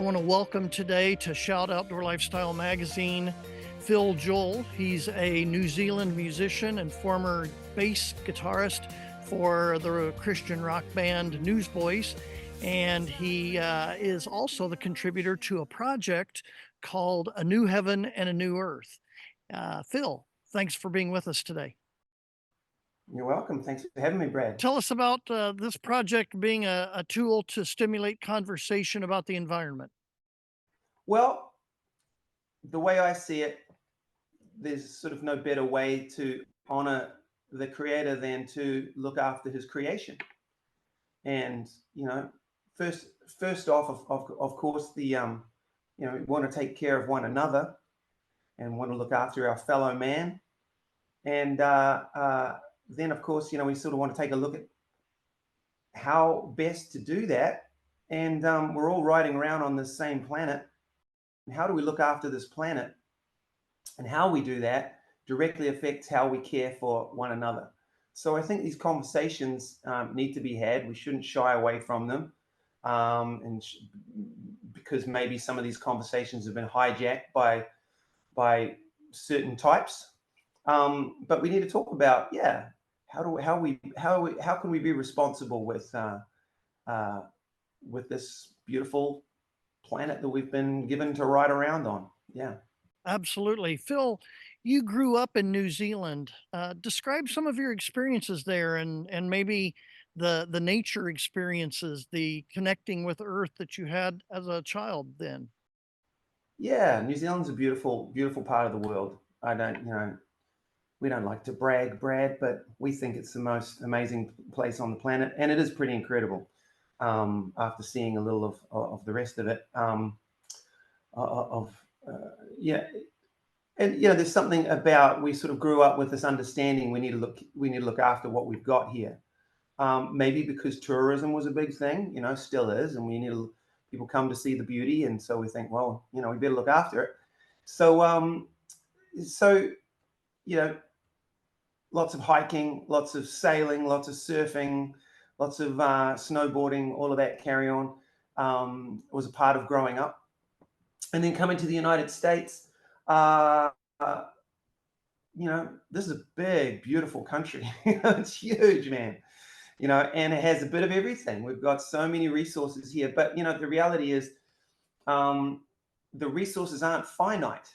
I want to welcome today to Shout Outdoor Lifestyle Magazine, PhilJoel. He's a New Zealand musician and former bass guitarist for the Christian rock band Newsboys. And he is also the contributor to a project called A New Heaven and a New Earth. Phil, thanks for being with us today. You're welcome. Thanks for having me, Brad. Tell us about this project being a tool to stimulate conversation about the environment. Well, the way I see it, there's sort of no better way to honor the creator than to look after his creation. And, first off, of course, we want to take care of one another and want to look after our fellow man. And then, of course, we sort of want to take a look at how best to do that. And we're all riding around on this same planet. And how do we look after this planet? And how we do that directly affects how we care for one another. So I think these conversations need to be had. We shouldn't shy away from them, because maybe some of these conversations have been hijacked by certain types. But we need to talk about, how can we be responsible with this beautiful planet that we've been given to ride around on. Yeah. Absolutely. Phil, you grew up in New Zealand. Describe some of your experiences there and maybe the nature experiences, the connecting with Earth that you had as a child then. Yeah, New Zealand's a beautiful, beautiful part of the world. We don't like to brag, Brad, but we think it's the most amazing place on the planet, and it is pretty incredible. After seeing a little of the rest of it, yeah, and there's something about, we sort of grew up with this understanding we need to look after what we've got here. Maybe because tourism was a big thing, still is, and people come to see the beauty, and so we think, well, we better look after it. So lots of hiking, lots of sailing, lots of surfing, lots of snowboarding, all of that carry on was a part of growing up. And then coming to the United States, this is a big, beautiful country. It's huge, man. And it has a bit of everything. We've got so many resources here. But, the reality is the resources aren't finite.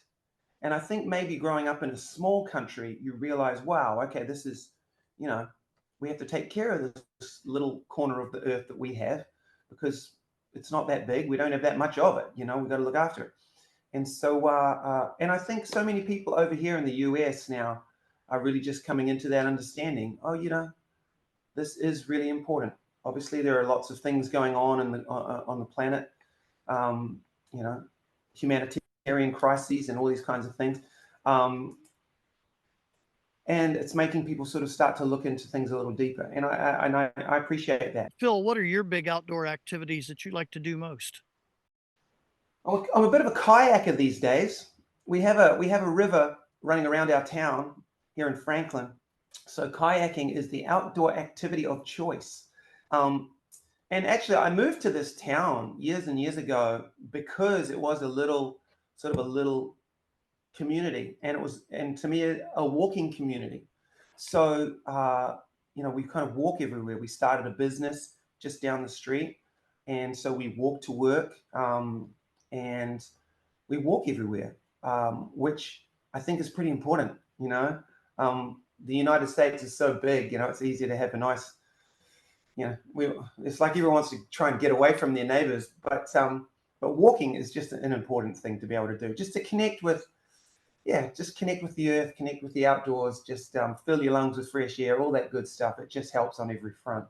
And I think maybe growing up in a small country, you realize, wow, okay, this is, we have to take care of this little corner of the earth that we have, because it's not that big. We don't have that much of it. We've got to look after it. And so, and I think so many people over here in the US now are really just coming into that understanding. Oh, this is really important. Obviously, there are lots of things going on on the planet. Humanitarian crises and all these kinds of things. And it's making people sort of start to look into things a little deeper. And I appreciate that. Phil, what are your big outdoor activities that you like to do most? I'm a bit of a kayaker these days. We have a river running around our town here in Franklin. So kayaking is the outdoor activity of choice. And actually, I moved to this town years and years ago because it was a little community, and to me, a walking community. So we kind of walk everywhere. We started a business just down the street, and so we walk to work, and we walk everywhere, which I think is pretty important. The United States is so big. It's easier to have a nice, it's like everyone wants to try and get away from their neighbors, but walking is just an important thing to be able to do, just to connect with the earth, connect with the outdoors, just fill your lungs with fresh air, all that good stuff. It just helps on every front.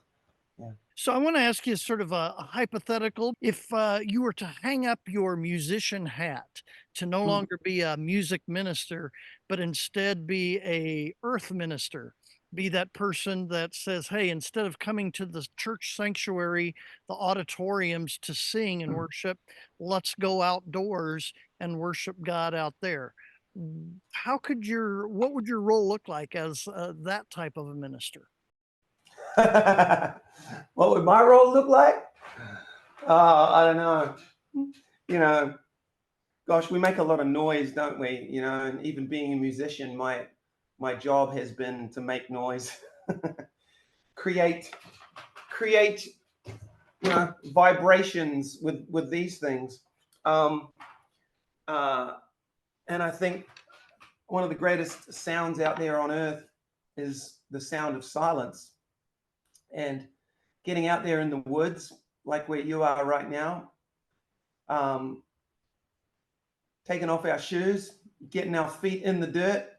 Yeah. So I want to ask you sort of a hypothetical. If you were to hang up your musician hat to no longer be a music minister, but instead be a earth minister, be that person that says, hey, instead of coming to the church sanctuary, the auditoriums to sing and worship, let's go outdoors and worship God out there. What would your role look like as that type of a minister? What would my role look like? I don't know. you know, gosh, we make a lot of noise, don't we? You know, and even being a musician, my job has been to make noise, create create vibrations with these things. Um, uh, and I think one of the greatest sounds out there on earth is the sound of silence. And getting out there in the woods, like where you are right now, um, taking off our shoes, getting our feet in the dirt.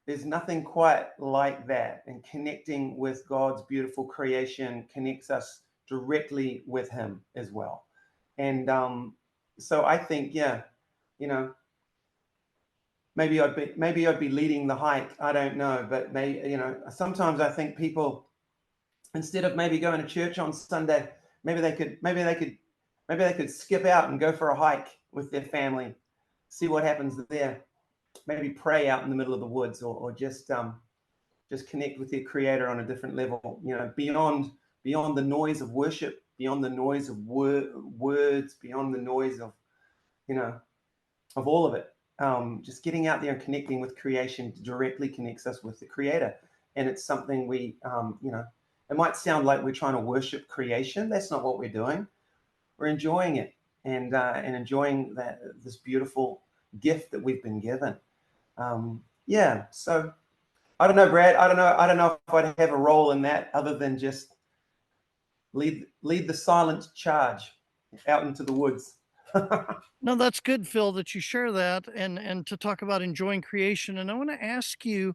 There's nothing quite like that. And connecting with God's beautiful creation connects us directly with Him as well. And so I think, yeah, you know, maybe I'd be leading the hike. I don't know, but maybe sometimes I think people, instead of maybe going to church on Sunday, maybe they could skip out and go for a hike with their family, see what happens there. Maybe pray out in the middle of the woods, or just connect with their creator on a different level, beyond the noise of worship, beyond the noise of words, beyond the noise of you know of all of it. Just getting out there and connecting with creation directly connects us with the creator. And it's something it might sound like we're trying to worship creation. That's not what we're doing. We're enjoying it, and enjoying this beautiful gift that we've been given. Yeah. So I don't know, Brad. I don't know if I'd have a role in that other than just lead the silent charge out into the woods. No, that's good, Phil, that you share that and to talk about enjoying creation. And I want to ask you,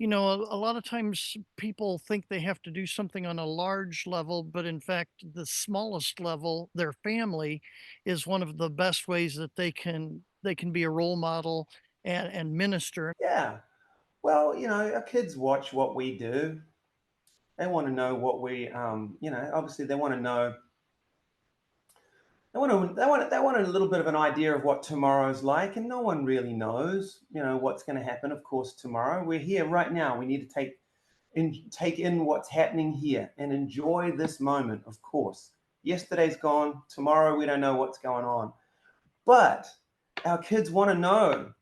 a lot of times people think they have to do something on a large level, but in fact, the smallest level, their family, is one of the best ways that they can be a role model and minister. Yeah. Well, our kids watch what we do. They want to know what obviously they want to know. They want a little bit of an idea of what tomorrow's like, and no one really knows, what's going to happen. Of course, tomorrow we're here right now. We need to take in what's happening here and enjoy this moment. Of course, yesterday's gone. Tomorrow we don't know what's going on, but our kids want to know.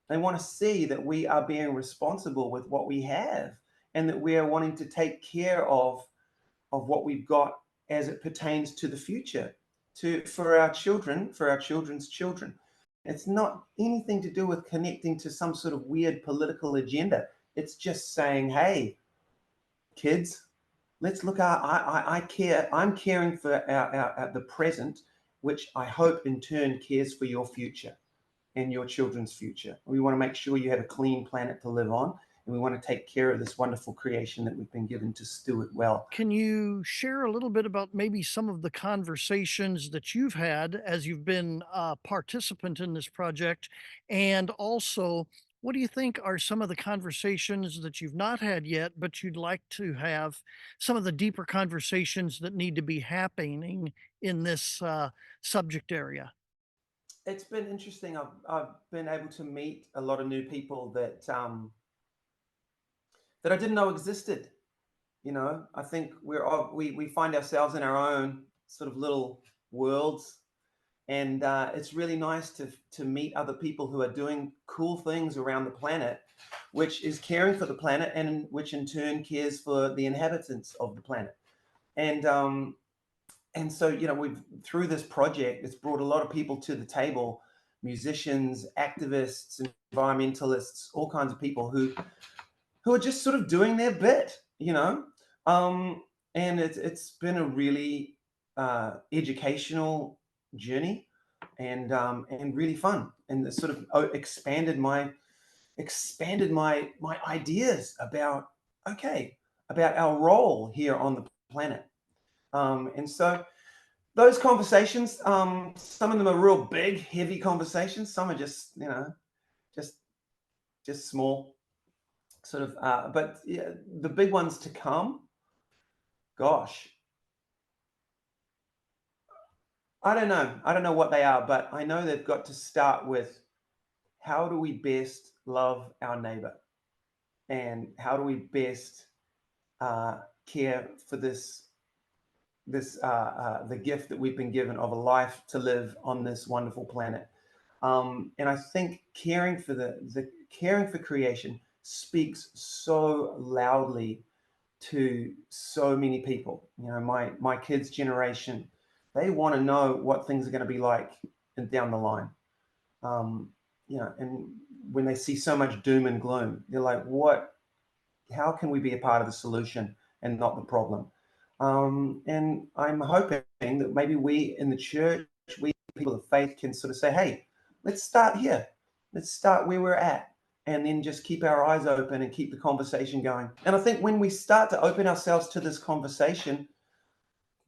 They want to see that we are being responsible with what we have, and that we are wanting to take care of what we've got as it pertains to the future, for our children, for our children's children. It's not anything to do with connecting to some sort of weird political agenda. It's just saying, hey, kids, let's look at, I care, I'm caring for the present, which I hope in turn cares for your future and your children's future. We want to make sure you have a clean planet to live on, and we want to take care of this wonderful creation that we've been given to steward well. Can you share a little bit about maybe some of the conversations that you've had as you've been a participant in this project? And also, what do you think are some of the conversations that you've not had yet, but you'd like to have, some of the deeper conversations that need to be happening in this subject area? It's been interesting. I've been able to meet a lot of new people that I didn't know existed. I think we find ourselves in our own sort of little worlds, and it's really nice to meet other people who are doing cool things around the planet, which is caring for the planet, and which in turn cares for the inhabitants of the planet. And so we've, through this project, it's brought a lot of people to the table: musicians, activists, environmentalists, all kinds of people who are just sort of doing their bit, um, and it's been a really educational journey, and really fun, and it sort of expanded my ideas about, okay, about our role here on the planet. And so those conversations, some of them are real big, heavy conversations. Some are just, just just small, sort of. But yeah, the big ones to come, gosh, I don't know what they are, but I know they've got to start with, how do we best love our neighbor, and how do we best care for this the gift that we've been given of a life to live on this wonderful planet. And I think caring for creation speaks so loudly to so many people. You know, my kids' generation, they want to know what things are going to be like down the line. Um, you know, and when they see so much doom and gloom, they're like, "What? How can we be a part of the solution and not the problem?" And I'm hoping that maybe we in the church, we people of faith, can sort of say, "Hey, let's start here. Let's start where we're at." And then just keep our eyes open and keep the conversation going. And I think when we start to open ourselves to this conversation,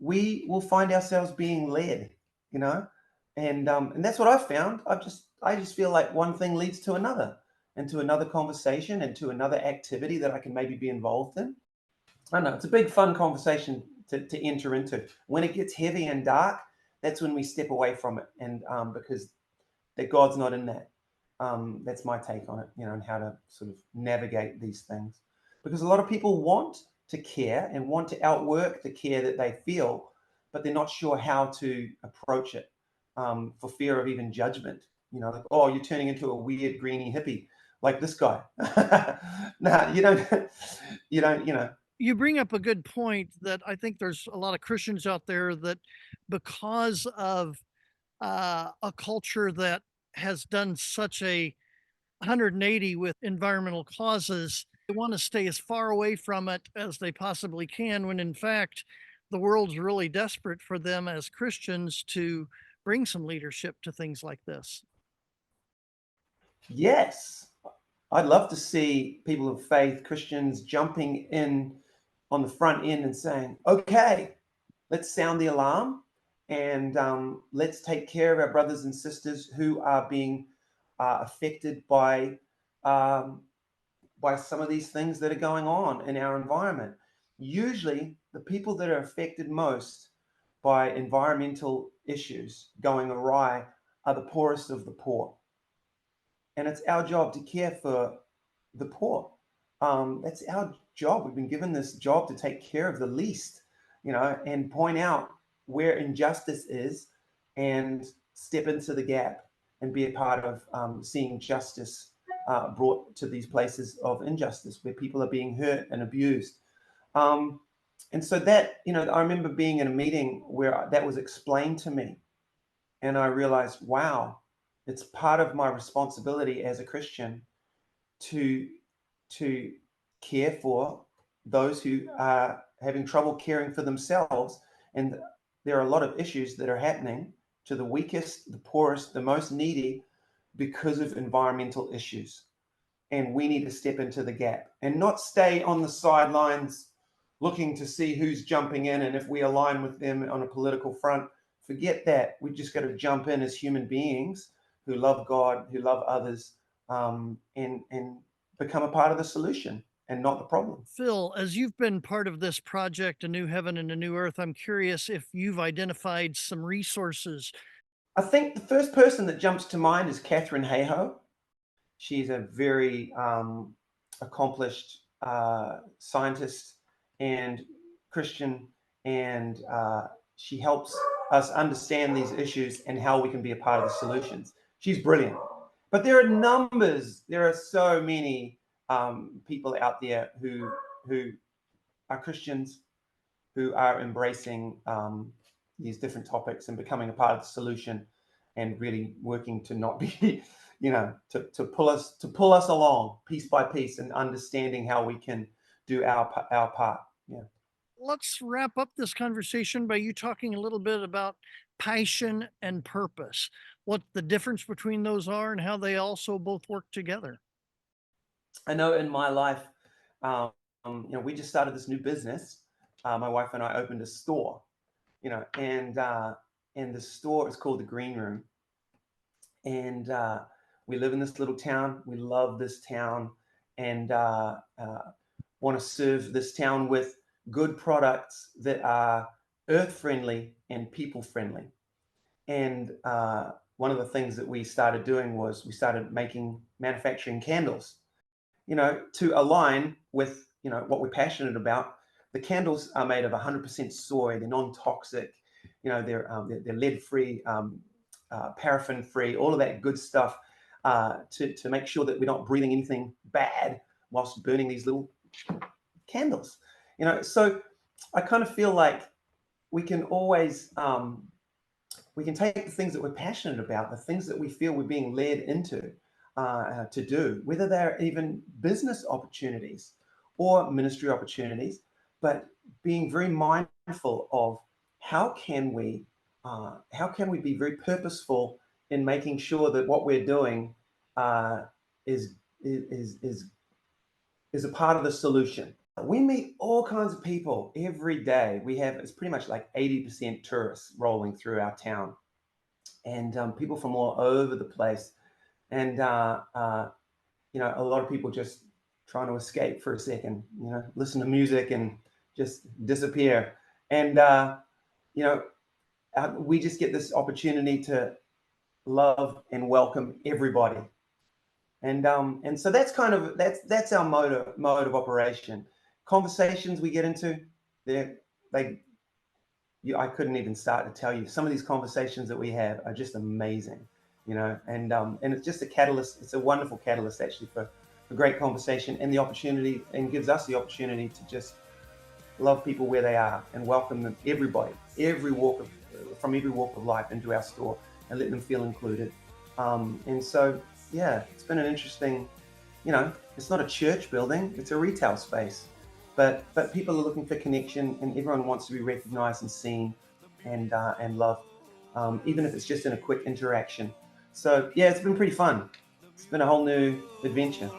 we will find ourselves being led, you know, and that's what I've found. I just feel like one thing leads to another, and to another conversation, and to another activity that I can maybe be involved in. I don't know. It's a big fun conversation to enter into. When it gets heavy and dark, that's when we step away from it, and because that God's not in that. That's my take on it, you know, and how to sort of navigate these things. Because a lot of people want to care and want to outwork the care that they feel, but they're not sure how to approach it for fear of even judgment. You know, like, oh, you're turning into a weird greeny hippie like this guy. Nah, you don't, you know. You bring up a good point that I think there's a lot of Christians out there that because of a culture that has done such a 180 with environmental causes, they want to stay as far away from it as they possibly can, when in fact, the world's really desperate for them as Christians to bring some leadership to things like this. Yes, I'd love to see people of faith, Christians, jumping in on the front end and saying, okay, let's sound the alarm, and let's take care of our brothers and sisters who are being affected um, by some of these things that are going on in our environment. Usually, the people that are affected most by environmental issues going awry are the poorest of the poor. And it's our job to care for the poor. That's our job. We've been given this job to take care of the least, you know, and point out where injustice is, and step into the gap and be a part of seeing justice brought to these places of injustice where people are being hurt and abused. Um, and so that, you know, I remember being in a meeting where that was explained to me, and I realized, wow, it's part of my responsibility as a Christian to to care for those who are having trouble caring for themselves. And there are a lot of issues that are happening to the weakest, the poorest, the most needy because of environmental issues. And we need to step into the gap and not stay on the sidelines looking to see who's jumping in and if we align with them on a political front. Forget that. We just got to jump in as human beings who love God, who love others, and become a part of the solution and not the problem. Phil, as you've been part of this project, A New Heaven and a New Earth, I'm curious if you've identified some resources. I think the first person that jumps to mind is Catherine Hayhoe. She's a very accomplished scientist and Christian, and she helps us understand these issues and how we can be a part of the solutions. She's brilliant. But there are so many people out there who are Christians, who are embracing these different topics and becoming a part of the solution, and really working to not be, you know, to pull us along piece by piece, and understanding how we can do our part. Yeah. Let's wrap up this conversation by you talking a little bit about passion and purpose, what the difference between those are, and how they also both work together. I know in my life, um, you know, we just started this new business. My wife and I opened a store, you know, and the store is called the Green Room, and we live in this little town. We love this town, and want to serve this town with good products that are earth friendly and people friendly. And one of the things that we started doing was we started manufacturing candles, you know, to align with, you know, what we're passionate about, the candles are made of 100% soy. They're non-toxic. They're lead-free, paraffin-free, all of that good stuff, to make sure that we're not breathing anything bad whilst burning these little candles. So I kind of feel like we can always we can take the things that we're passionate about, the things that we feel we're being led into to do, whether they're even business opportunities or ministry opportunities, but being very mindful of how can we be very purposeful in making sure that what we're doing uh, is is is is a part of the solution. We meet all kinds of people every day. It's pretty much like 80% tourists rolling through our town, and people from all over the place. And a lot of people just trying to escape for a second, listen to music and just disappear. And you know, we just get this opportunity to love and welcome everybody. And so that's our mode of operation. Conversations we get into, they they I couldn't even start to tell you. Some of these conversations that we have are just amazing, and it's just a catalyst. It's a wonderful catalyst actually for great conversation and the opportunity, and gives us the opportunity to just love people where they are and welcome them, everybody, from every walk of life into our store, and let them feel included. And so, yeah, it's been an interesting, it's not a church building, it's a retail space. But people are looking for connection, and everyone wants to be recognized and seen and loved, even if it's just in a quick interaction. So, yeah, it's been pretty fun. It's been a whole new adventure.